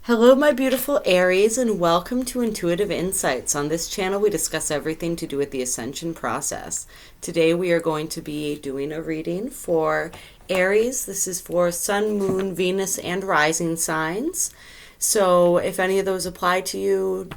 Hello, my beautiful Aries, and welcome to Intuitive Insights. On this channel, we discuss everything to do with the ascension process. Today, we are going to be doing a reading for Aries. This is for Sun, Moon, Venus, and Rising signs. So, if any of those apply to you,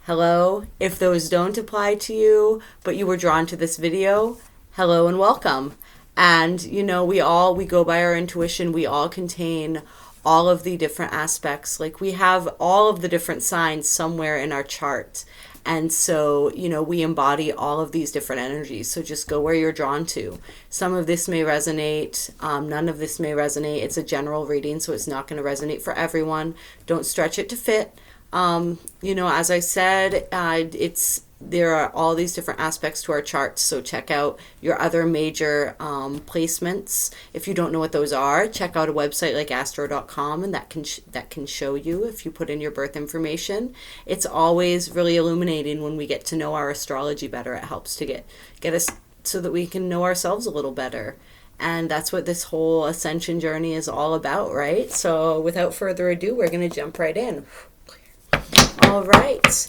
hello. If those don't apply to you, but you were drawn to this video, hello and welcome. And we go by our intuition. We all contain all of the different aspects. Like, we have all of the different signs somewhere in our chart. And so, we embody all of these different energies. So just go where you're drawn to. Some of this may resonate. None of this may resonate. It's a general reading, so it's not going to resonate for everyone. Don't stretch it to fit. As I said, there are all these different aspects to our charts, so check out your other major placements. If you don't know what those are, check out a website like astro.com, and that can show you if you put in your birth information. It's always really illuminating when we get to know our astrology better. It helps to get us so that we can know ourselves a little better. And that's what this whole ascension journey is all about, right? So without further ado, we're going to jump right in. All right.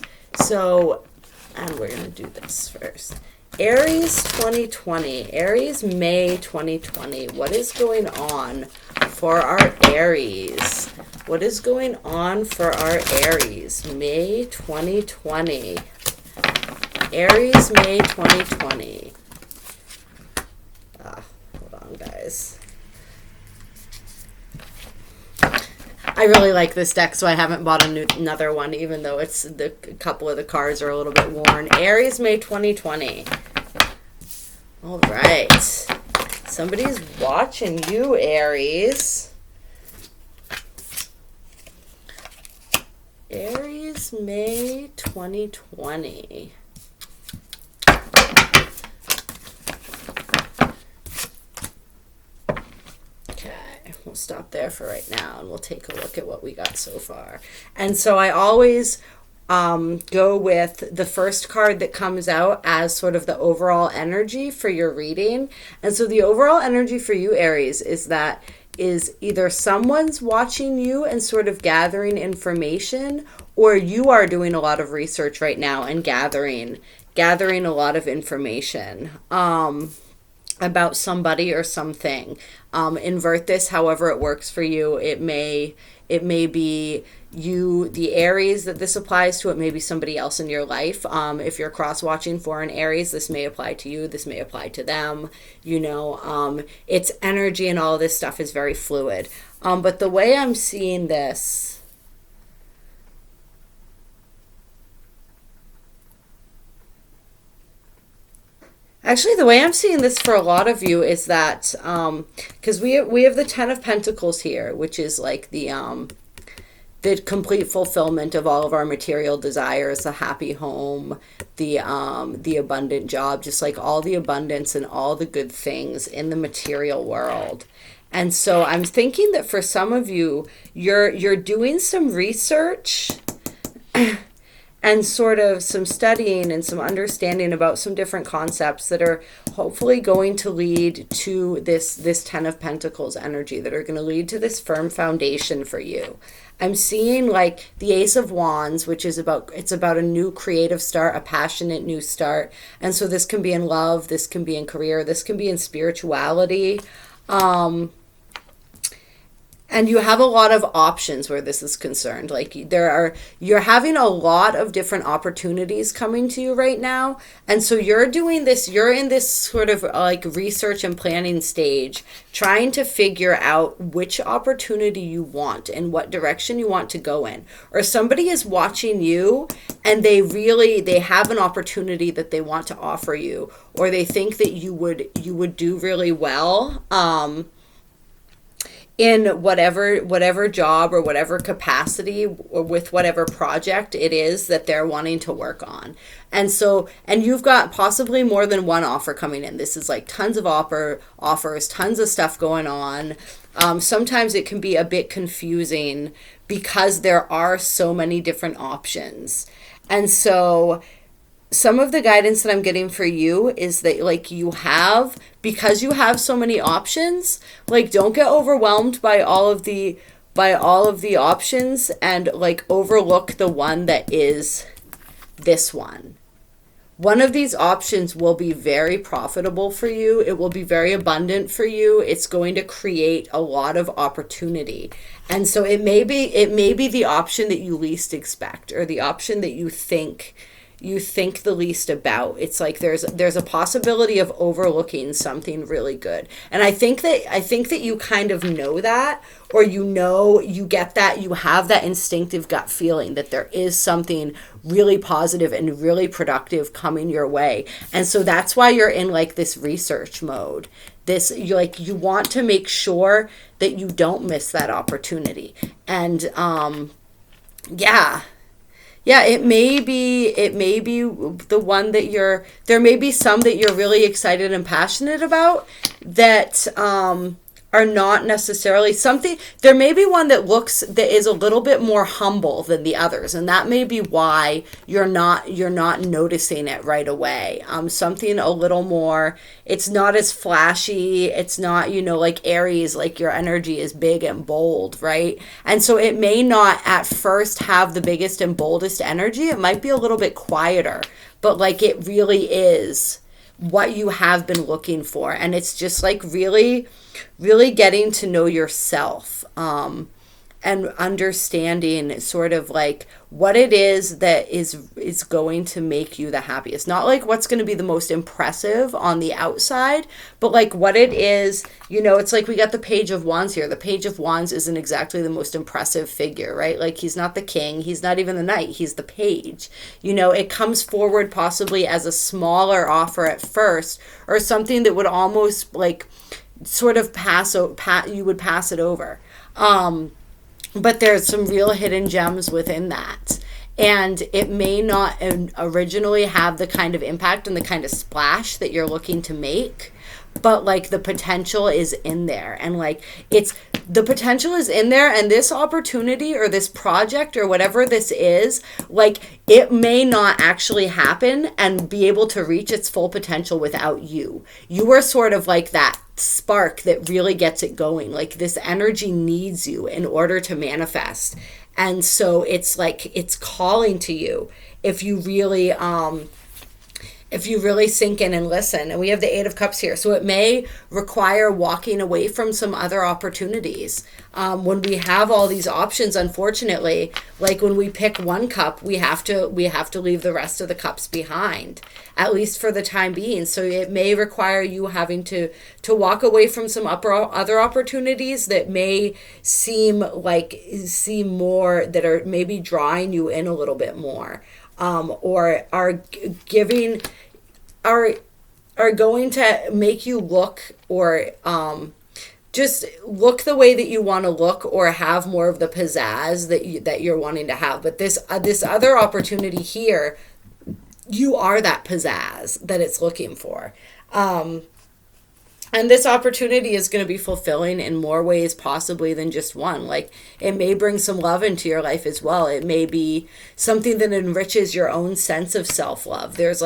And we're going to do this first. Aries 2020. Aries May 2020. What is going on for our Aries? What is going on for our Aries? May 2020. Aries May 2020. Hold on, guys. I really like this deck, so I haven't bought another one, even though a couple of the cards are a little bit worn. Aries, May 2020. All right. Somebody's watching you, Aries. Aries, May 2020. We'll stop there for right now, and we'll take a look at what we got so far. And so I always go with the first card that comes out as sort of the overall energy for your reading. And so the overall energy for you, Aries, is either someone's watching you and sort of gathering information, or you are doing a lot of research right now and gathering a lot of information about somebody or something. Invert this however it works for you. It may be you, the Aries, that this applies to. It may be somebody else in your life. If you're cross-watching for an Aries, this may apply to you. This may apply to them. It's energy, and all this stuff is very fluid. But the way I'm seeing this, actually, the way I'm seeing this for a lot of you is that, because we have the Ten of Pentacles here, which is like the complete fulfillment of all of our material desires, the happy home, the abundant job, just like all the abundance and all the good things in the material world. And so I'm thinking that for some of you, you're doing some research and sort of some studying and some understanding about some different concepts that are hopefully going to lead to this Ten of Pentacles energy, that are going to lead to this firm foundation for you. I'm seeing like the Ace of Wands, which is about a new creative start, a passionate new start. And so this can be in love, this can be in career, this can be in spirituality. And you have a lot of options where this is concerned. Like you're having a lot of different opportunities coming to you right now. And so you're in this sort of like research and planning stage, trying to figure out which opportunity you want and what direction you want to go in. Or somebody is watching you and they have an opportunity that they want to offer you, or they think that you would do really well. In whatever job or whatever capacity or with whatever project it is that they're wanting to work on. And you've got possibly more than one offer coming in. This is like tons of offers, tons of stuff going on. Sometimes it can be a bit confusing because there are so many different options. And so some of the guidance that I'm getting for you is that, like, because you have so many options, like, don't get overwhelmed by all of the by all of the options and like overlook the one that is this one. One of these options will be very profitable for you. It will be very abundant for you. It's going to create a lot of opportunity. And so it may be the option that you least expect, or the option that you think the least about. It's like there's a possibility of overlooking something really good. And I think that you kind of know that, or you get that, you have that instinctive gut feeling that there is something really positive and really productive coming your way. And so that's why you're in like this research mode. You want to make sure that you don't miss that opportunity. And it may be the one that there may be some that you're really excited and passionate about that are not necessarily something. There may be one that is a little bit more humble than the others, and that may be why you're not noticing it right away. Something a little more, it's not as flashy, it's not, like Aries, like your energy is big and bold, right? And so it may not at first have the biggest and boldest energy. It might be a little bit quieter, but like it really is what you have been looking for. And it's just like really getting to know yourself, and understanding sort of like what it is that is going to make you the happiest. Not like what's going to be the most impressive on the outside, but like what it is, it's like we got the Page of Wands here. The Page of Wands isn't exactly the most impressive figure, right? Like he's not the king, he's not even the knight, he's the page. It comes forward possibly as a smaller offer at first, or something that would almost like sort of you would pass it over. But there's some real hidden gems within that. And it may not originally have the kind of impact and the kind of splash that you're looking to make, but like the potential is in there. And like the potential is in there, and this opportunity or this project or whatever this is, like it may not actually happen and be able to reach its full potential without you. You are sort of like that spark that really gets it going. Like this energy needs you in order to manifest. And so it's like it's calling to you if you really sink in and listen. And we have the Eight of Cups here. So it may require walking away from some other opportunities. When we have all these options, unfortunately, like when we pick one cup, we have to leave the rest of the cups behind, at least for the time being. So it may require you having to walk away from some other opportunities that may seem more, that are maybe drawing you in a little bit more. Or are going to make you look, or just look the way that you want to look, or have more of the pizzazz that you're wanting to have. But this other opportunity here, you are that pizzazz that it's looking for. And this opportunity is going to be fulfilling in more ways possibly than just one. Like it may bring some love into your life as well. It may be something that enriches your own sense of self-love. There's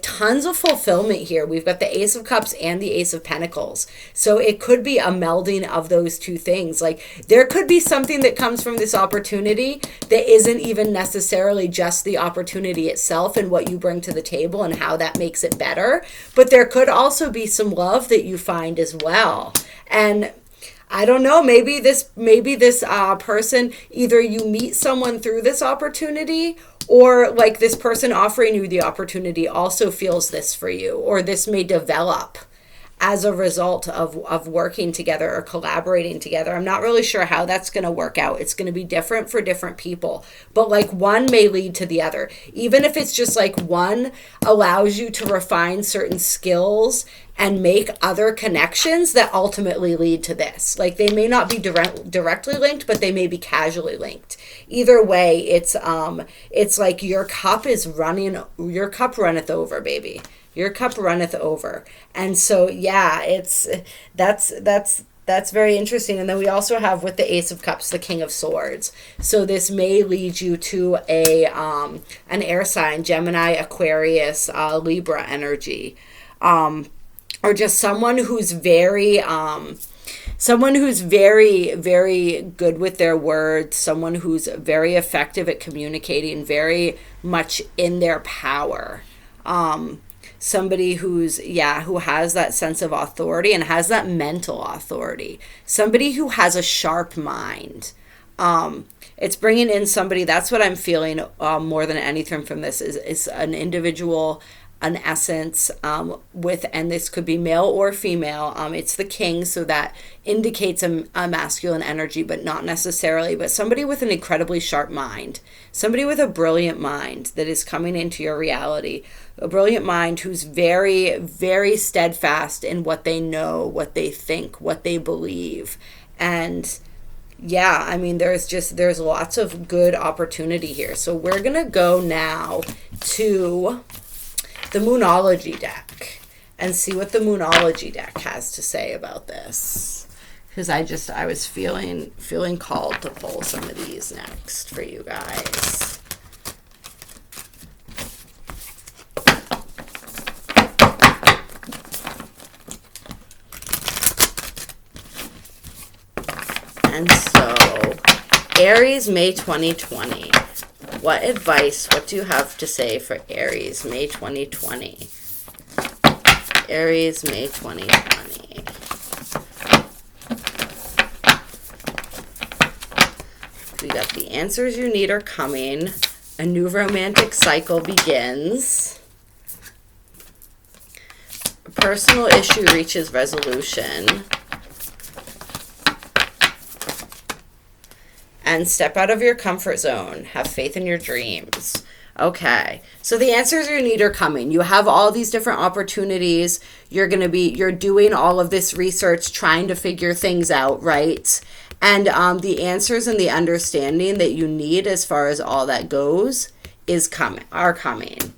tons of fulfillment here. We've got the Ace of Cups and the Ace of Pentacles. So it could be a melding of those two things. Like there could be something that comes from this opportunity that isn't even necessarily just the opportunity itself and what you bring to the table and how that makes it better. But there could also be some love that you find as well. And I don't know, maybe this person, either you meet someone through this opportunity, or like this person offering you the opportunity also feels this for you, or this may develop as a result of working together or collaborating together. I'm not really sure how that's going to work out. It's going to be different for different people, but like one may lead to the other. Even if it's just like one allows you to refine certain skills and make other connections that ultimately lead to this. Like they may not be directly linked, but they may be casually linked. Either way, it's like your cup runneth over, baby. Your cup runneth over. And so, yeah, that's very interesting. And then we also have with the Ace of Cups, the King of Swords. So this may lead you to an air sign, Gemini, Aquarius, Libra energy. Or just someone who's very someone who's very, very good with their words, someone who's very effective at communicating, very much in their power. Somebody who's, who has that sense of authority and has that mental authority. Somebody who has a sharp mind. It's bringing in somebody, that's what I'm feeling more than anything from this, is an individual, an essence with, and this could be male or female. It's the king, so that indicates a masculine energy, but not necessarily, but somebody with an incredibly sharp mind, somebody with a brilliant mind that is coming into your reality, a brilliant mind who's very, very steadfast in what they know, what they think, what they believe. And yeah, I mean, there's lots of good opportunity here. So we're going to go now to the Moonology deck and see what the Moonology deck has to say about this. Because I was feeling called to pull some of these next for you guys. And so, Aries, May 2020. What advice, what do you have to say for Aries, May 2020? Aries, May 2020. We got the answers you need are coming. A new romantic cycle begins. A personal issue reaches resolution. And step out of your comfort zone. Have faith in your dreams. Okay, so the answers you need are coming. You have all these different opportunities. You're doing all of this research, trying to figure things out, right? And the answers and the understanding that you need as far as all that goes are coming.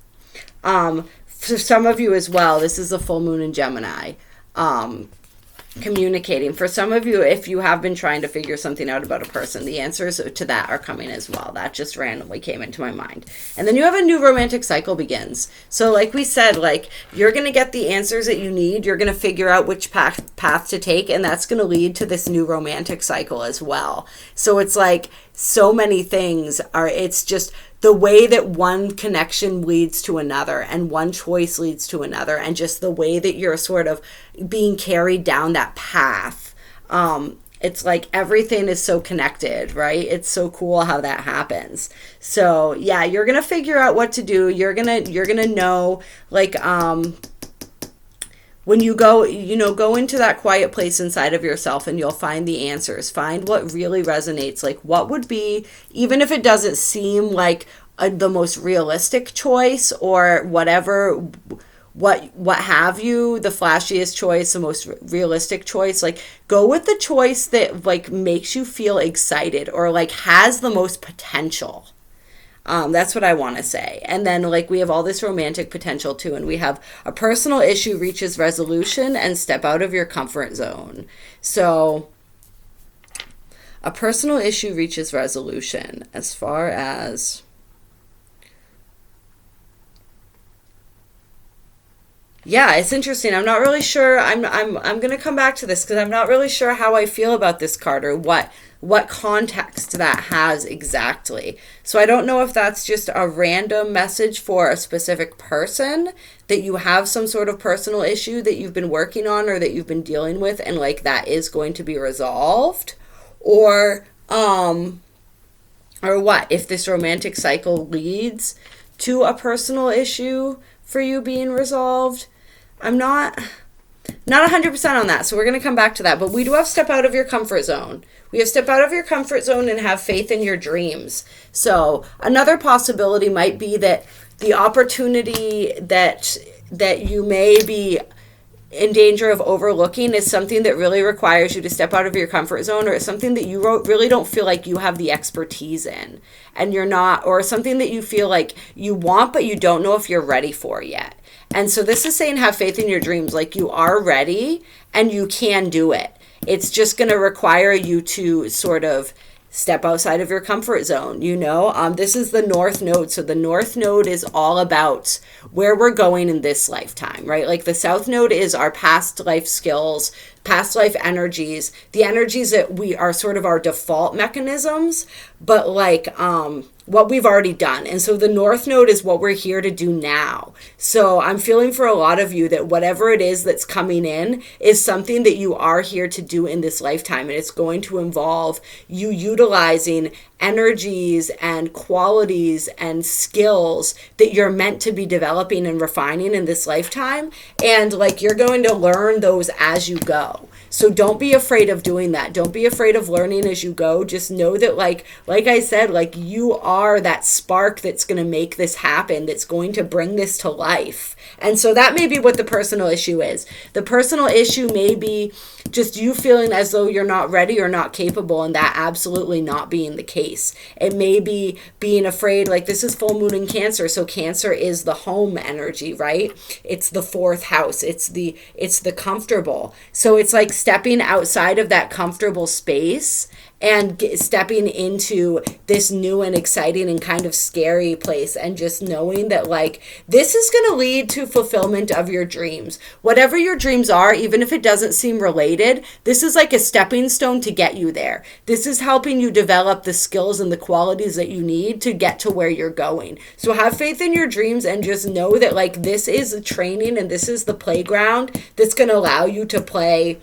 For some of you as well, this is the full moon in Gemini. Communicating. For some of you, if you have been trying to figure something out about a person, the answers to that are coming as well. That just randomly came into my mind. And then you have a new romantic cycle begins. So like we said, like you're going to get the answers that you need. You're going to figure out which path to take, and that's going to lead to this new romantic cycle as well. So it's like so many things it's just the way that one connection leads to another and one choice leads to another, and just the way that you're sort of being carried down that path. It's like everything is so connected, right? It's so cool how that happens. So yeah, you're going to figure out what to do. You're going to know, like, when you go into that quiet place inside of yourself, and you'll find the answers. Find what really resonates. Like what would be, even if it doesn't seem like the most realistic choice or whatever, what have you, the flashiest choice, the most realistic choice, like go with the choice that like makes you feel excited or like has the most potential. That's what I want to say. And then like we have all this romantic potential too, and we have a personal issue reaches resolution and step out of your comfort zone. So a personal issue reaches resolution as far as, yeah, it's interesting. I'm not really sure. I'm going to come back to this because I'm not really sure how I feel about this card or what context that has exactly. So I don't know if that's just a random message for a specific person, that you have some sort of personal issue that you've been working on or that you've been dealing with, and like that is going to be resolved, or what if this romantic cycle leads to a personal issue for you being resolved. I'm not 100% on that, so we're going to come back to that. But we do have step out of your comfort zone. We have step out of your comfort zone and have faith in your dreams. So another possibility might be that the opportunity that you may be in danger of overlooking is something that really requires you to step out of your comfort zone, or it's something that you really don't feel like you have the expertise in, and you're not, or something that you feel like you want but you don't know if you're ready for yet. And so this is saying have faith in your dreams, like you are ready and you can do it. It's just going to require you to sort of step outside of your comfort zone. This is the North Node. So the North Node is all about where we're going in this lifetime, right? Like the South Node is our past life skills, past life energies, the energies that we are sort of our default mechanisms, but like what we've already done. And so the North Node is what we're here to do now. So I'm feeling for a lot of you that whatever it is that's coming in is something that you are here to do in this lifetime. And it's going to involve you utilizing energies and qualities and skills that you're meant to be developing and refining in this lifetime. And like you're going to learn those as you go. So don't be afraid of doing that. Don't be afraid of learning as you go. Just know that like I said, like you are that spark that's going to make this happen, that's going to bring this to life. And so that may be what the personal issue is. The personal issue may be just you feeling as though you're not ready or not capable, and that absolutely not being the case. It may be being afraid, like this is full moon in Cancer, so Cancer is the home energy, right? It's the fourth house. It's the comfortable. So it's like stepping outside of that comfortable space and stepping into this new and exciting and kind of scary place, and just knowing that like this is going to lead to fulfillment of your dreams. Whatever your dreams are, even if it doesn't seem related, this is like a stepping stone to get you there. This is helping you develop the skills and the qualities that you need to get to where you're going. So have faith in your dreams and just know that like this is a training and this is the playground that's going to allow you to play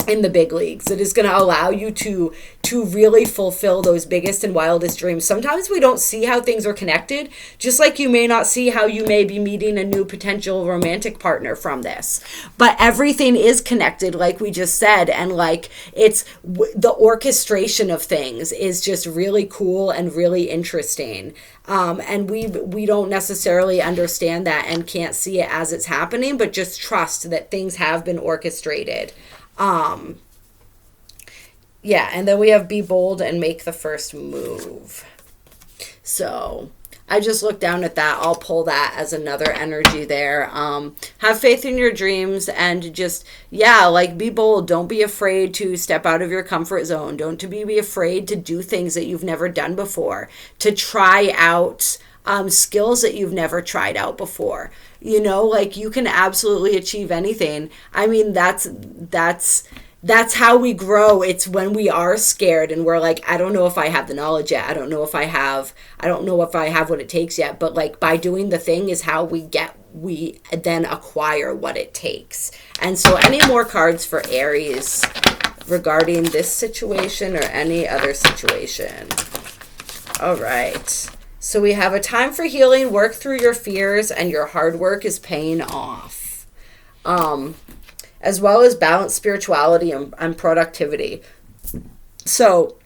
in the big leagues. It is going to allow you to really fulfill those biggest and wildest dreams. Sometimes we don't see how things are connected, just like you may not see how you may be meeting a new potential romantic partner from this. But everything is connected, like we just said, and like it's the orchestration of things is just really cool and really interesting. And we don't necessarily understand that and can't see it as it's happening, but just trust that things have been orchestrated. Yeah, and then we have be bold and make the first move. So I just looked down at that. I'll pull that as another energy there. Have faith in your dreams and just, like be bold. Don't be afraid to step out of your comfort zone. Don't be afraid to do things that you've never done before, to try out skills that you've never tried out before. Like you can absolutely achieve anything. I mean, that's how we grow. It's when we are scared and we're like, I don't know if I have the knowledge yet. I don't know if I have what it takes yet. But like by doing the thing is how we then acquire what it takes. And so any more cards for Aries regarding this situation or any other situation? All right. So we have a time for healing, work through your fears, and your hard work is paying off. As well as balanced spirituality and productivity. So,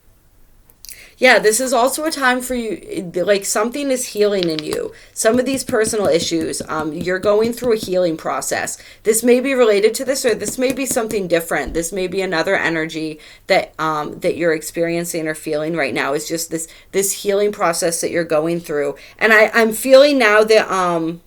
this is also a time for you, like something is healing in you. Some of these personal issues, you're going through a healing process. This may be related to this, or this may be something different. This may be another energy that you're experiencing or feeling right now. Is just this healing process that you're going through. And I'm feeling now that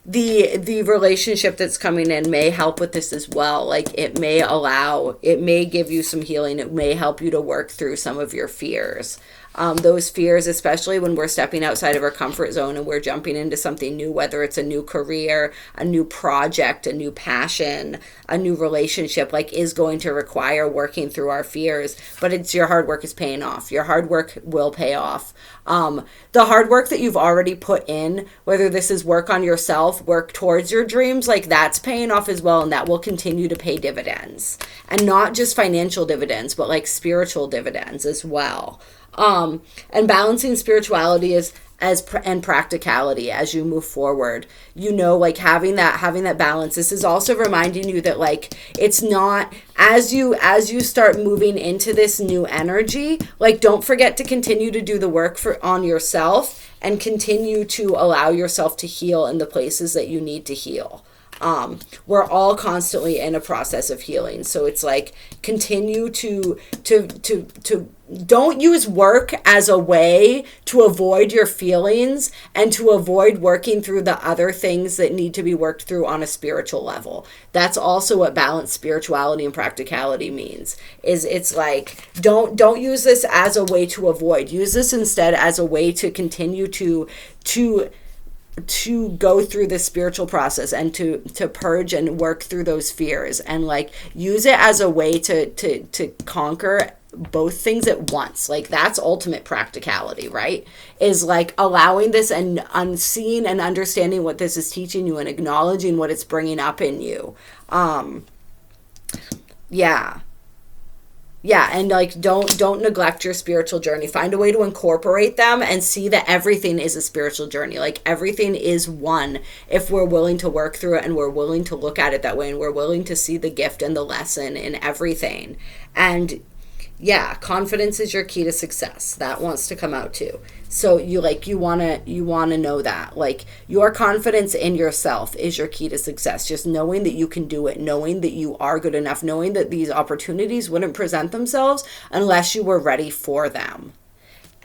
the relationship that's coming in may help with this as well. Like it may give you some healing. It may help you to work through some of your fears. Those fears, especially when we're stepping outside of our comfort zone and we're jumping into something new, whether it's a new career, a new project, a new passion, a new relationship, like is going to require working through our fears. But it's your hard work is paying off. Your hard work will pay off. The hard work that you've already put in, whether this is work on yourself, work towards your dreams, like that's paying off as well. And that will continue to pay dividends, and not just financial dividends, but like spiritual dividends as well. And balancing spirituality and practicality as you move forward, like having that balance. This is also reminding you that like, it's not as you start moving into this new energy, like don't forget to continue to do the work on yourself and continue to allow yourself to heal in the places that you need to heal. We're all constantly in a process of healing. So it's like, continue to don't use work as a way to avoid your feelings and to avoid working through the other things that need to be worked through on a spiritual level. That's also what balanced spirituality and practicality means. Is it's like, don't use this as a way to avoid. Use this instead as a way to continue to go through this spiritual process and to purge and work through those fears, and like use it as a way to conquer both things at once. Like that's ultimate practicality, right? Is like allowing this and seeing and understanding what this is teaching you and acknowledging what it's bringing up in you. Yeah, and like don't neglect your spiritual journey. Find a way to incorporate them and see that everything is a spiritual journey. Like everything is one if we're willing to work through it and we're willing to look at it that way and we're willing to see the gift and the lesson in everything. And yeah, confidence is your key to success. That wants to come out too. So you want to know that like your confidence in yourself is your key to success. Just knowing that you can do it, knowing that you are good enough, knowing that these opportunities wouldn't present themselves unless you were ready for them.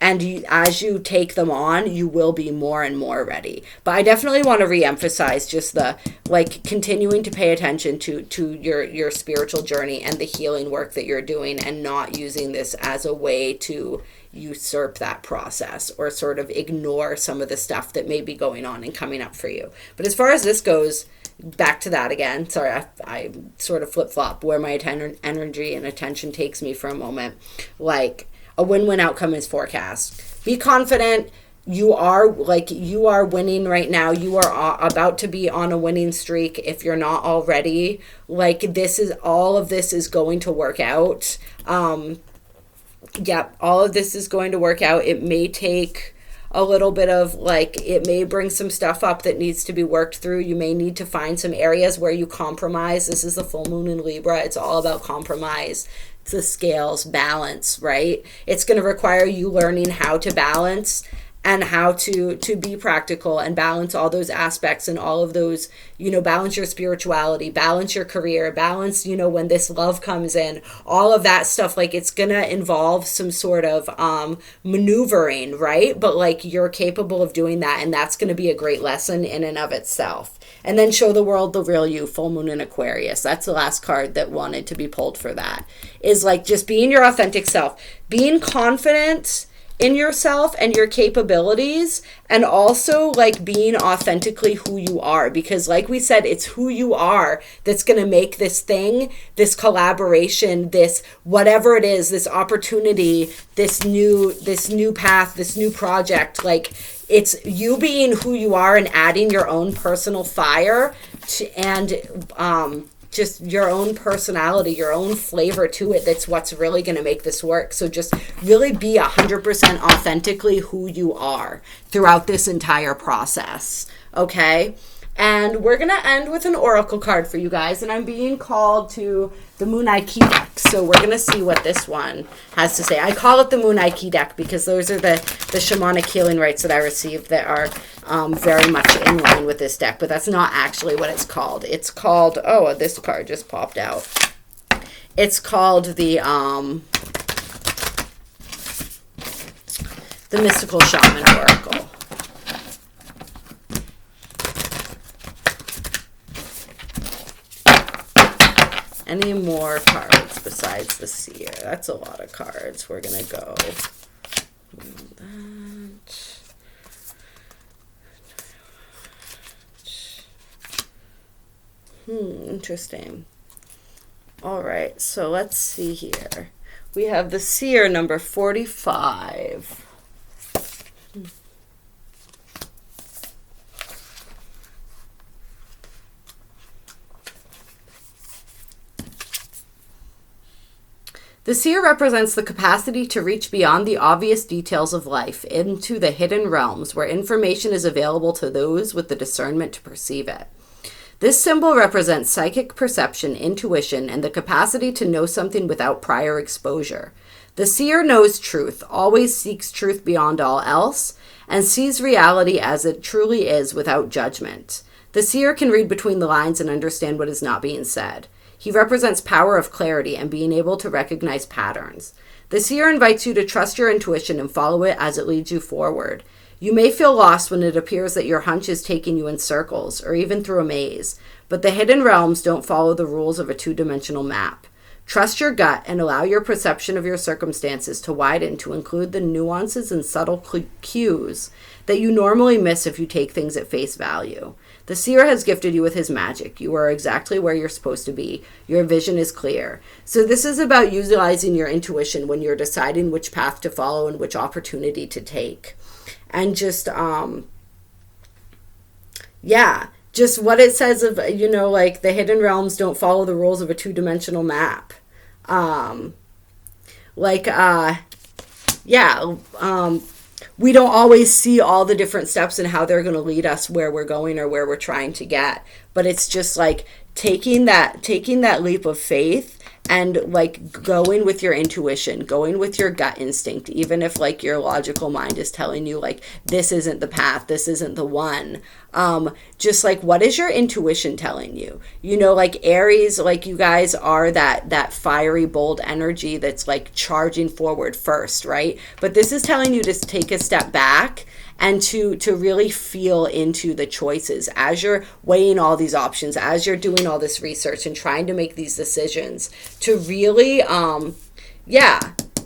And as you take them on, you will be more and more ready. But I definitely want to reemphasize just the like continuing to pay attention to your spiritual journey and the healing work that you're doing, and not using this as a way to usurp that process or sort of ignore some of the stuff that may be going on and coming up for you. But as far as this goes, back to that again. Sorry, I sort of flip-flop where my energy and attention takes me for a moment. Like, a win-win outcome is forecast. Be confident. You are winning right now. You are about to be on a winning streak if you're not already. Like all of this is going to work out. All of this is going to work out. It may take a little bit of it may bring some stuff up that needs to be worked through. You may need to find some areas where you compromise. This is the full moon in Libra. It's all about compromise. It's the scales, balance, right? It's going to require you learning how to balance and how to be practical and balance all those aspects and all of those, balance your spirituality, balance your career, balance, when this love comes in, all of that stuff. Like it's going to involve some sort of maneuvering, right? But you're capable of doing that, and that's going to be a great lesson in and of itself. And then show the world the real you, full moon in Aquarius. That's the last card that wanted to be pulled for that. Is just being your authentic self, being confident in yourself and your capabilities, and also being authentically who you are, because like we said, it's who you are that's going to make this thing, this collaboration, this whatever it is, this opportunity, this new path, this new project. It's you being who you are and adding your own personal fire and just your own personality, your own flavor to it. That's what's really going to make this work. So just really be 100% authentically who you are throughout this entire process. Okay? And we're going to end with an oracle card for you guys. And I'm being called to the Moonology deck. So we're going to see what this one has to say. I call it the Moonology deck because those are the shamanic healing rites that I received that are very much in line with this deck. But that's not actually what it's called. It's called, this card just popped out. It's called the Mystical Shaman Oracle. Any more cards besides the Seer? That's a lot of cards. We're going to go. Interesting. All right, so let's see here. We have the Seer number 45. The Seer represents the capacity to reach beyond the obvious details of life into the hidden realms where information is available to those with the discernment to perceive it. This symbol represents psychic perception, intuition, and the capacity to know something without prior exposure. The Seer knows truth, always seeks truth beyond all else, and sees reality as it truly is without judgment. The Seer can read between the lines and understand what is not being said. He represents power of clarity and being able to recognize patterns. The seer invites you to trust your intuition and follow it as it leads you forward. You may feel lost when it appears that your hunch is taking you in circles or even through a maze, but the hidden realms don't follow the rules of a two-dimensional map. Trust your gut and allow your perception of your circumstances to widen to include the nuances and subtle cues that you normally miss if you take things at face value. The seer has gifted you with his magic. You are exactly where you're supposed to be. Your vision is clear. So this is about utilizing your intuition when you're deciding which path to follow and which opportunity to take. And just, just what it says of, like the hidden realms don't follow the rules of a two-dimensional map. We don't always see all the different steps and how they're going to lead us where we're going or where we're trying to get. But it's just like taking that leap of faith and like going with your intuition, going with your gut instinct, even if like your logical mind is telling you like this isn't the path, this isn't the one. Just like, what is your intuition telling you? Like Aries, like you guys are that fiery, bold energy that's like charging forward first, right? But this is telling you to take a step back and to really feel into the choices as you're weighing all these options, as you're doing all this research and trying to make these decisions, to really,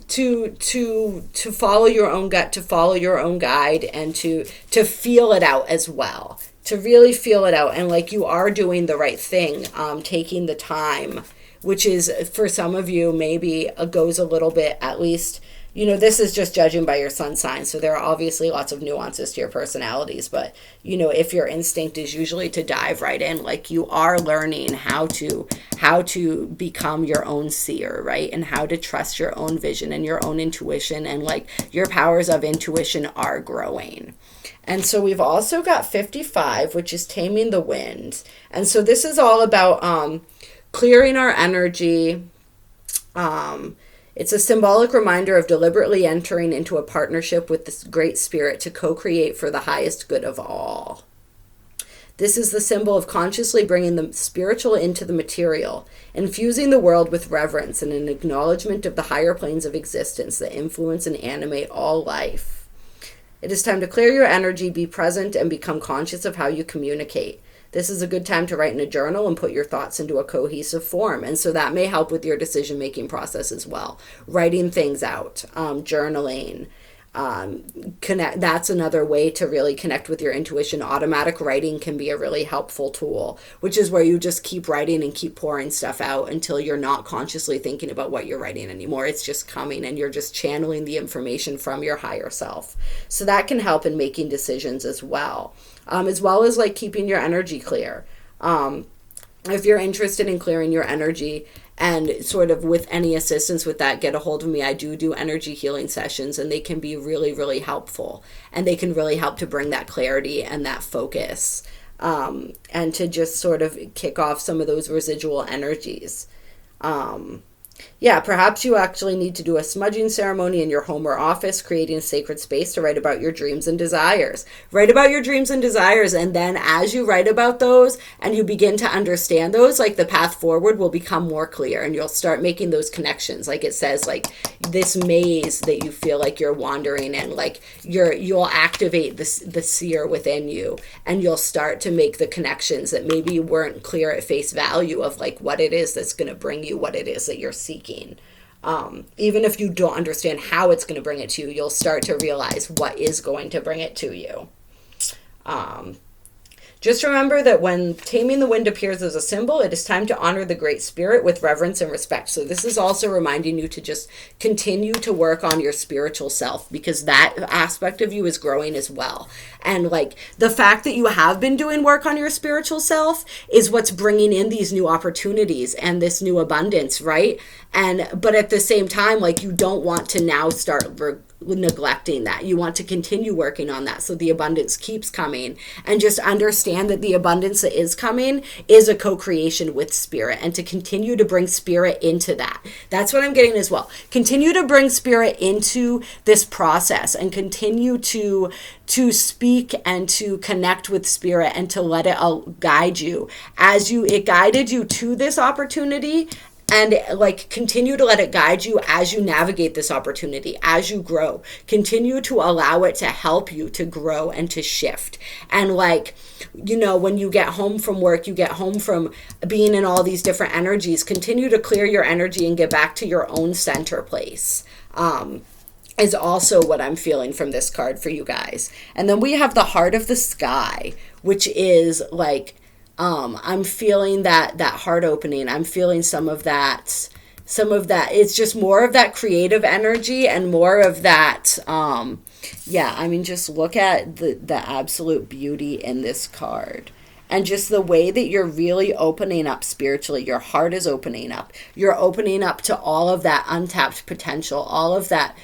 to follow your own gut, to follow your own guide, and to feel it out as well, to really feel it out. And like you are doing the right thing, taking the time, which is for some of you maybe goes a little bit, at least, this is just judging by your sun sign. So there are obviously lots of nuances to your personalities, but if your instinct is usually to dive right in, like you are learning how to become your own seer, right? And how to trust your own vision and your own intuition, and like your powers of intuition are growing. And so we've also got 55, which is taming the wind. And so this is all about clearing our energy. It's a symbolic reminder of deliberately entering into a partnership with this great spirit to co-create for the highest good of all. This is the symbol of consciously bringing the spiritual into the material, infusing the world with reverence and an acknowledgement of the higher planes of existence that influence and animate all life. It is time to clear your energy, be present, and become conscious of how you communicate. This is a good time to write in a journal and put your thoughts into a cohesive form. And so that may help with your decision-making process as well. Writing things out, journaling, connect. That's another way to really connect with your intuition. Automatic writing can be a really helpful tool, which is where you just keep writing and keep pouring stuff out until you're not consciously thinking about what you're writing anymore. It's just coming and you're just channeling the information from your higher self. So that can help in making decisions as well as like keeping your energy clear. If you're interested in clearing your energy and sort of with any assistance with that, get a hold of me. I do energy healing sessions, and they can be really, really helpful, and they can really help to bring that clarity and that focus, and to just sort of kick off some of those residual energies. Perhaps you actually need to do a smudging ceremony in your home or office, creating a sacred space to write about your dreams and desires. Write about your dreams and desires, and then as you write about those and you begin to understand those, like the path forward will become more clear, and you'll start making those connections. Like it says, like this maze that you feel like you're wandering in, like you'll activate the seer within you, and you'll start to make the connections that maybe you weren't clear at face value of, like what it is that's going to bring you what it is that you're seeking. Even if you don't understand how it's going to bring it to you, you'll start to realize what is going to bring it to you. Just remember that when taming the wind appears as a symbol, it is time to honor the great spirit with reverence and respect. So this is also reminding you to just continue to work on your spiritual self, because that aspect of you is growing as well. And like the fact that you have been doing work on your spiritual self is what's bringing in these new opportunities and this new abundance, right? But at the same time, like you don't want to now start neglecting that. You want to continue working on that so the abundance keeps coming, and just understand that the abundance that is coming is a co-creation with spirit, and to continue to bring spirit into that. That's what I'm getting as well. Continue to bring spirit into this process, and continue to speak and to connect with spirit, and to let it guide you as it guided you to this opportunity. and like continue to let it guide you as you navigate this opportunity, as you grow. Continue to allow it to help you to grow and to shift. And like, you know, when you get home from work, you get home from being in all these different energies, continue to clear your energy and get back to your own center place. Is also what I'm feeling from this card for you guys. And then we have the Heart of the Sky, which is like, I'm feeling that heart opening. I'm feeling some of that. It's just more of that creative energy and more of that. Yeah, I mean, just look at the absolute beauty in this card. And just the way that you're really opening up spiritually. Your heart is opening up. You're opening up to all of that untapped potential, all of that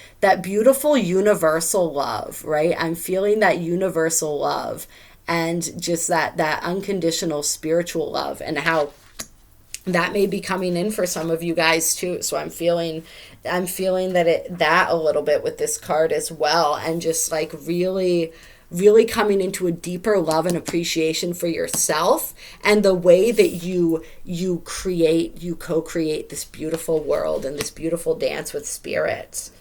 beautiful universal love, right? I'm feeling that universal love and just that unconditional spiritual love, and how that may be coming in for some of you guys too. So I'm feeling that a little bit with this card as well, and just like really coming into a deeper love and appreciation for yourself and the way that you co-create this beautiful world and this beautiful dance with spirits.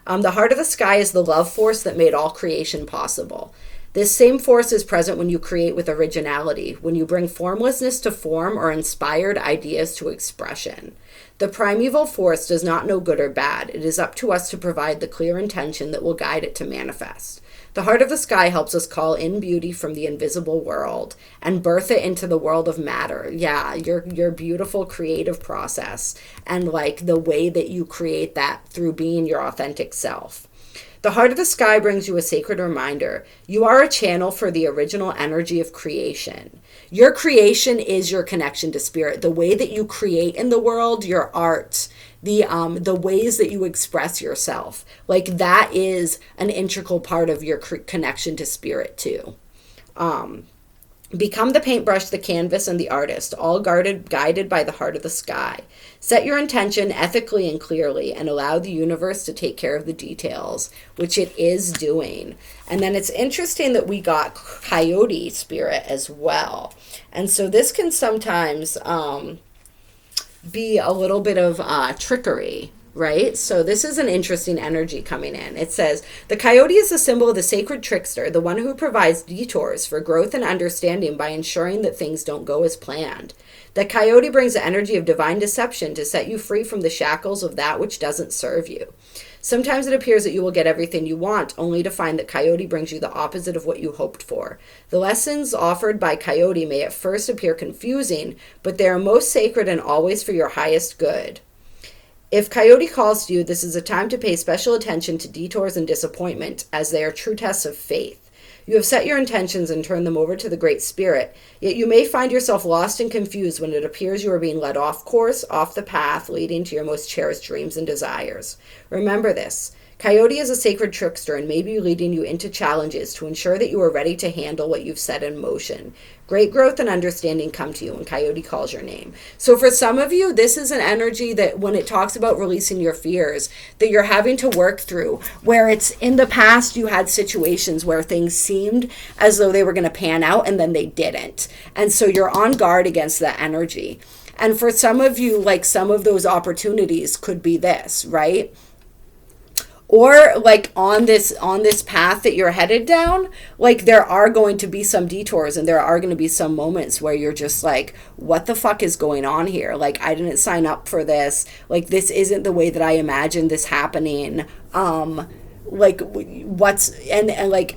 The Heart of the Sky is the love force that made all creation possible. This same force is present when you create with originality, when you bring formlessness to form or inspired ideas to expression. The primeval force does not know good or bad. It is up to us to provide the clear intention that will guide it to manifest. The Heart of the Sky helps us call in beauty from the invisible world and birth it into the world of matter. Yeah, your beautiful creative process and like the way that you create that through being your authentic self. The Heart of the Sky brings you a sacred reminder. You are a channel for the original energy of creation. Your creation is your connection to spirit. The way that you create in the world, your art, the ways that you express yourself, like that is an integral part of your connection to spirit too. Become the paintbrush, the canvas, and the artist, all guided by the Heart of the Sky. Set your intention ethically and clearly and allow the universe to take care of the details, which it is doing. And then it's interesting that we got Coyote spirit as well. And so this can sometimes be a little bit of trickery, right? So this is an interesting energy coming in. It says, the coyote is the symbol of the sacred trickster, the one who provides detours for growth and understanding by ensuring that things don't go as planned. The coyote brings the energy of divine deception to set you free from the shackles of that which doesn't serve you. Sometimes it appears that you will get everything you want, only to find that Coyote brings you the opposite of what you hoped for. The lessons offered by Coyote may at first appear confusing, but they are most sacred and always for your highest good. If Coyote calls to you, this is a time to pay special attention to detours and disappointment, as they are true tests of faith. You have set your intentions and turned them over to the Great Spirit, yet you may find yourself lost and confused when it appears you are being led off course, off the path, leading to your most cherished dreams and desires. Remember this. Coyote is a sacred trickster and may be leading you into challenges to ensure that you are ready to handle what you've set in motion. Great growth and understanding come to you when Coyote calls your name. So for some of you, this is an energy that when it talks about releasing your fears, that you're having to work through, where it's in the past you had situations where things seemed as though they were going to pan out and then they didn't. And so you're on guard against that energy. And for some of you, like some of those opportunities could be this, right? Or like on this path that you're headed down, like there are going to be some detours and there are going to be some moments where you're just like, what the fuck is going on here? Like, I didn't sign up for this. Like, this isn't the way that I imagined this happening. Like what's, and like,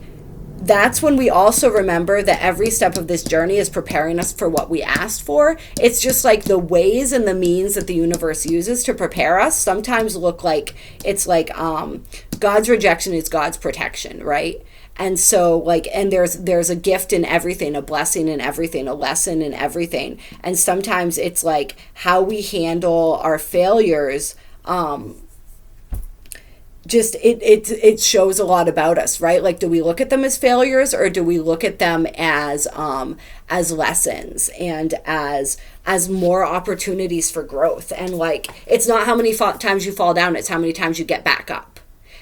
that's when we also remember that every step of this journey is preparing us for what we asked for. It's just like the ways and the means that the universe uses to prepare us sometimes look like it's like God's rejection is God's protection, right? And so like, and there's a gift in everything, a blessing in everything, a lesson in everything. And sometimes it's like how we handle our failures, just it shows a lot about us, right? Like, do we look at them as failures or do we look at them as lessons and as more opportunities for growth? And like, it's not how many times you fall down, it's how many times you get back up.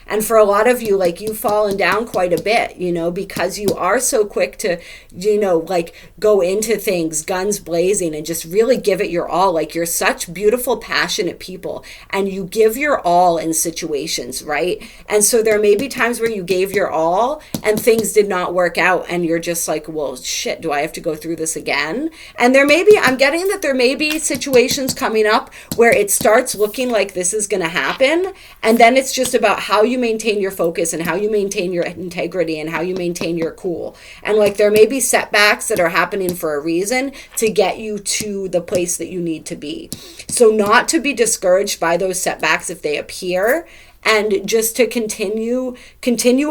And for a lot of you, like, you've fallen down quite a bit, you know, because you are so quick to, you know, like, go into things guns blazing and just really give it your all. Like, you're such beautiful, passionate people, and you give your all in situations, right? And so there may be times where you gave your all and things did not work out, and you're just like, well, shit, do I have to go through this again? And there may be, I'm getting that there may be situations coming up where it starts looking like this is going to happen, and then it's just about how you maintain your focus and how you maintain your integrity and how you maintain your cool. And like, there may be setbacks that are happening for a reason to get you to the place that you need to be. So not to be discouraged by those setbacks if they appear, and just to continue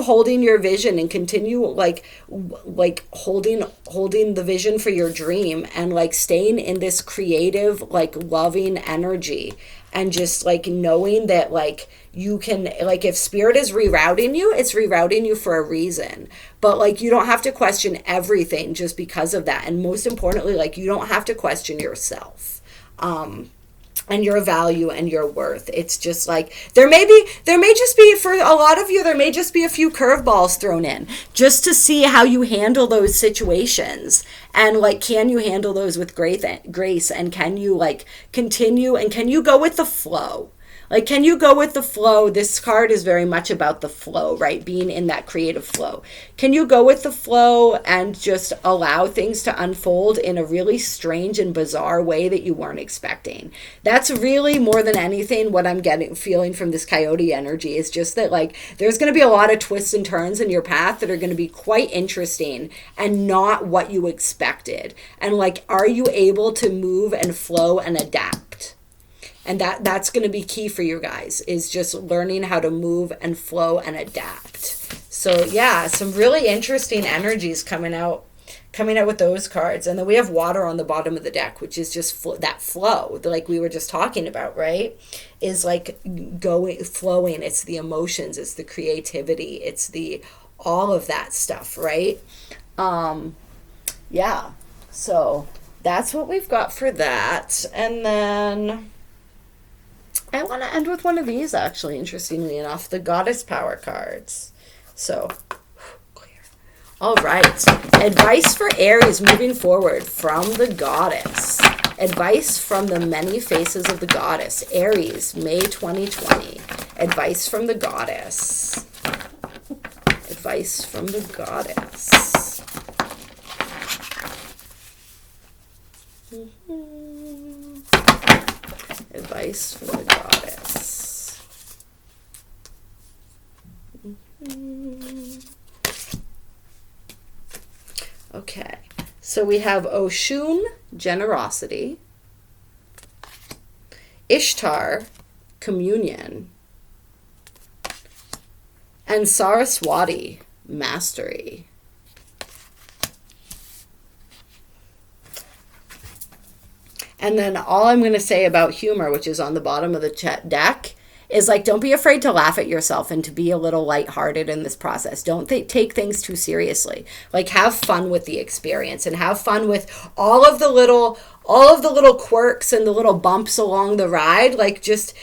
holding your vision and continue like holding the vision for your dream, and like staying in this creative, like, loving energy, and just like knowing that like you can, like, if spirit is rerouting you, it's rerouting you for a reason. But like, you don't have to question everything just because of that. And most importantly, like, you don't have to question yourself. And your value and your worth. It's just like, there may just be, for a lot of you, there may just be a few curveballs thrown in just to see how you handle those situations. And like, can you handle those with grace? And can you like continue, and can you go with the flow? Like, can you go with the flow? This card is very much about the flow, right? Being in that creative flow. Can you go with the flow and just allow things to unfold in a really strange and bizarre way that you weren't expecting? That's really, more than anything, what I'm feeling from this coyote energy is just that, like, there's going to be a lot of twists and turns in your path that are going to be quite interesting and not what you expected. And like, are you able to move and flow and adapt? And that's going to be key for you guys, is just learning how to move and flow and adapt. So yeah, some really interesting energies coming out with those cards. And then we have water on the bottom of the deck, which is just that flow, like we were just talking about, right? Is like flowing. It's the emotions, it's the creativity, it's the all of that stuff, right? Yeah. So that's what we've got for that. And then I want to end with one of these, actually, interestingly enough, the Goddess Power cards. So, clear. All right. Advice for Aries moving forward from the Goddess. Advice from the many faces of the Goddess. Aries, May 2020. Advice from the Goddess. Advice from the Goddess. Advice from the Goddess. Okay, so we have Oshun, generosity, Ishtar, communion, and Saraswati, mastery. And then all I'm going to say about humor, which is on the bottom of the deck, is like, don't be afraid to laugh at yourself and to be a little lighthearted in this process. Don't take things too seriously. Like, have fun with the experience and have fun with all of the little quirks and the little bumps along the ride. Like, just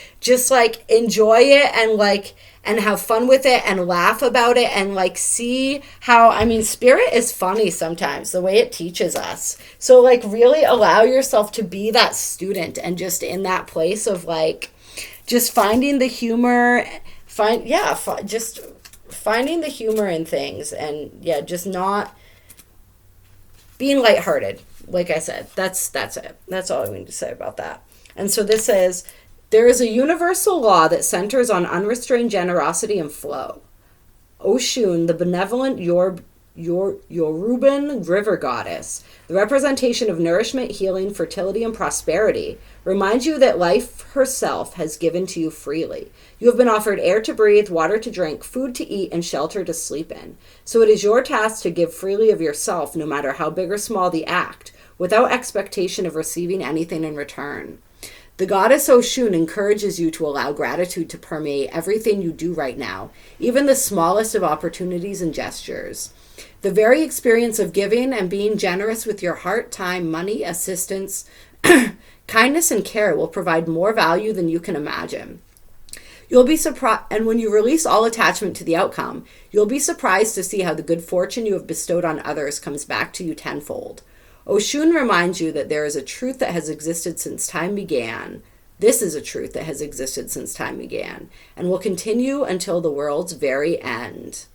like enjoy it and have fun with it and laugh about it and like see how, I mean, spirit is funny sometimes, the way it teaches us. So like, really allow yourself to be that student and just in that place of like, just finding the humor, just finding the humor in things, and yeah, just not being lighthearted. Like I said, that's it. That's all I need to say about that. And so this says, there is a universal law that centers on unrestrained generosity and flow. Oshun, the benevolent Yoruban river goddess, the representation of nourishment, healing, fertility, and prosperity, reminds you that life herself has given to you freely. You have been offered air to breathe, water to drink, food to eat, and shelter to sleep in. So it is your task to give freely of yourself, no matter how big or small the act, without expectation of receiving anything in return. The goddess Oshun encourages you to allow gratitude to permeate everything you do right now, even the smallest of opportunities and gestures. The very experience of giving and being generous with your heart, time, money, assistance, kindness, and care will provide more value than you can imagine. You'll be surprised, and when you release all attachment to the outcome, you'll be surprised to see how the good fortune you have bestowed on others comes back to you tenfold. Oshun reminds you that there is a truth that has existed since time began. This is a truth that has existed since time began and will continue until the world's very end.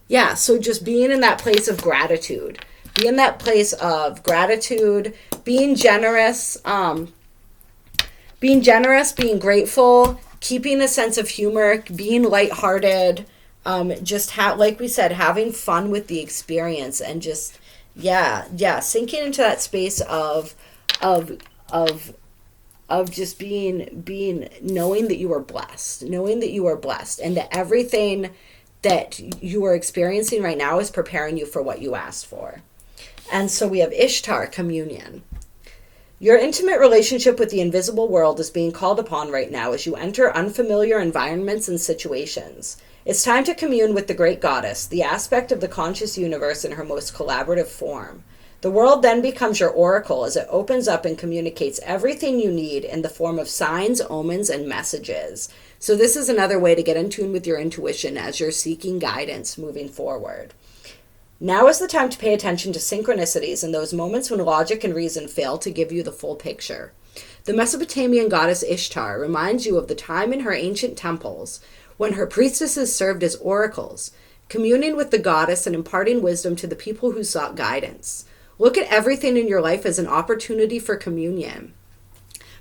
Yeah, so just being in that place of gratitude. Be in that place of gratitude, being generous, being grateful, keeping a sense of humor, being lighthearted, like we said, having fun with the experience, and just sinking into that space of just being knowing that you are blessed, and that everything that you are experiencing right now is preparing you for what you asked for. And so we have Ishtar, communion. Your intimate relationship with the invisible world is being called upon right now as you enter unfamiliar environments and situations. It's time to commune with the great goddess, the aspect of the conscious universe in her most collaborative form. The world then becomes your oracle as it opens up and communicates everything you need in the form of signs, omens, and messages. So this is another way to get in tune with your intuition as you're seeking guidance moving forward. Now is the time to pay attention to synchronicities and those moments when logic and reason fail to give you the full picture. The Mesopotamian goddess Ishtar reminds you of the time in her ancient temples when her priestesses served as oracles, communing with the goddess and imparting wisdom to the people who sought guidance. Look at everything in your life as an opportunity for communion.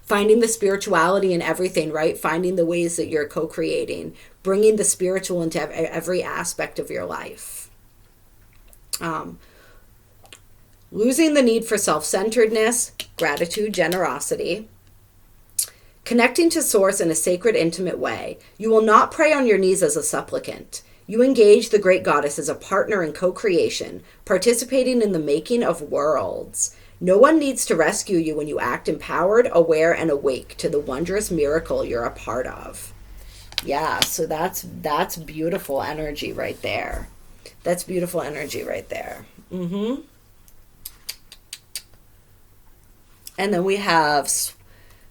Finding the spirituality in everything, right? Finding the ways that you're co-creating, bringing the spiritual into every aspect of your life. Losing the need for self-centeredness, gratitude, generosity. Connecting to Source in a sacred, intimate way. You will not pray on your knees as a supplicant. You engage the great goddess as a partner in co-creation, participating in the making of worlds. No one needs to rescue you when you act empowered, aware, and awake to the wondrous miracle you're a part of. Yeah, so that's beautiful energy right there. That's beautiful energy right there. And then we have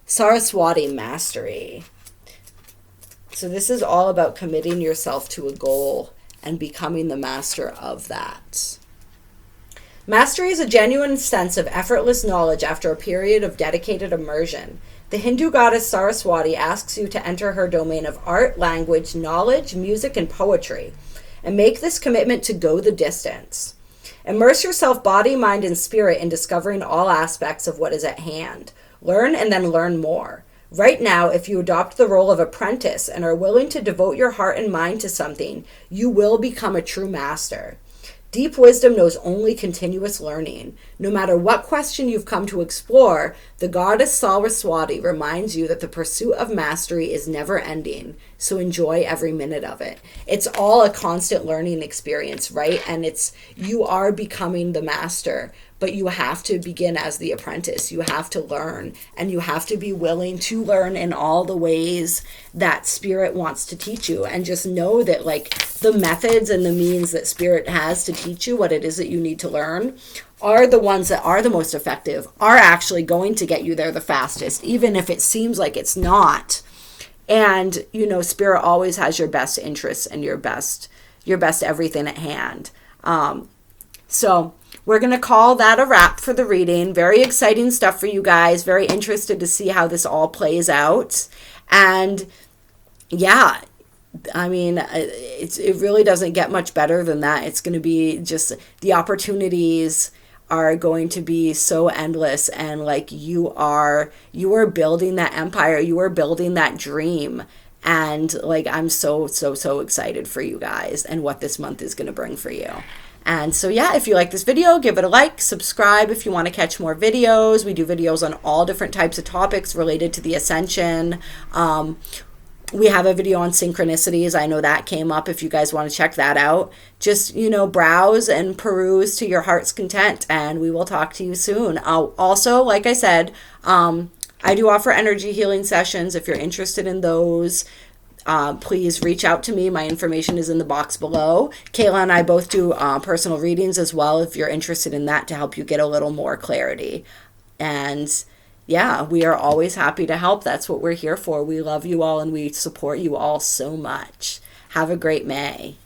Saraswati Mastery. So this is all about committing yourself to a goal and becoming the master of that. Mastery is a genuine sense of effortless knowledge after a period of dedicated immersion. The Hindu goddess Saraswati asks you to enter her domain of art, language, knowledge, music, and poetry, and make this commitment to go the distance. Immerse yourself body, mind, and spirit in discovering all aspects of what is at hand. Learn and then learn more. Right now, if you adopt the role of apprentice and are willing to devote your heart and mind to something, you will become a true master. Deep wisdom knows only continuous learning. No matter what question you've come to explore, the goddess Saraswati reminds you that the pursuit of mastery is never ending, so enjoy every minute of it. It's all a constant learning experience, right? And you are becoming the master, but you have to begin as the apprentice. You have to learn, and you have to be willing to learn in all the ways that Spirit wants to teach you. And just know that the methods and the means that Spirit has to teach you what it is that you need to learn are the ones that are the most effective, are actually going to get you there the fastest, even if it seems like it's not. And, Spirit always has your best interests and your best everything at hand. So we're going to call that a wrap for the reading. Very exciting stuff for you guys. Very interested to see how this all plays out. And yeah, I mean, it really doesn't get much better than that. It's going to be just, the opportunities are going to be so endless, and you are building that empire, you are building that dream. And I'm so excited for you guys and what this month is going to bring for you. And so yeah, if you like this video, give it a like, subscribe if you want to catch more videos. We do videos on all different types of topics related to the ascension. We have a video on synchronicities. I know that came up. If you guys want to check that out, just, browse and peruse to your heart's content, and we will talk to you soon. Also, like I said, I do offer energy healing sessions. If you're interested in those, please reach out to me. My information is in the box below. Kayla and I both do personal readings as well, if you're interested in that, to help you get a little more clarity. And yeah, we are always happy to help. That's what we're here for. We love you all and we support you all so much. Have a great May.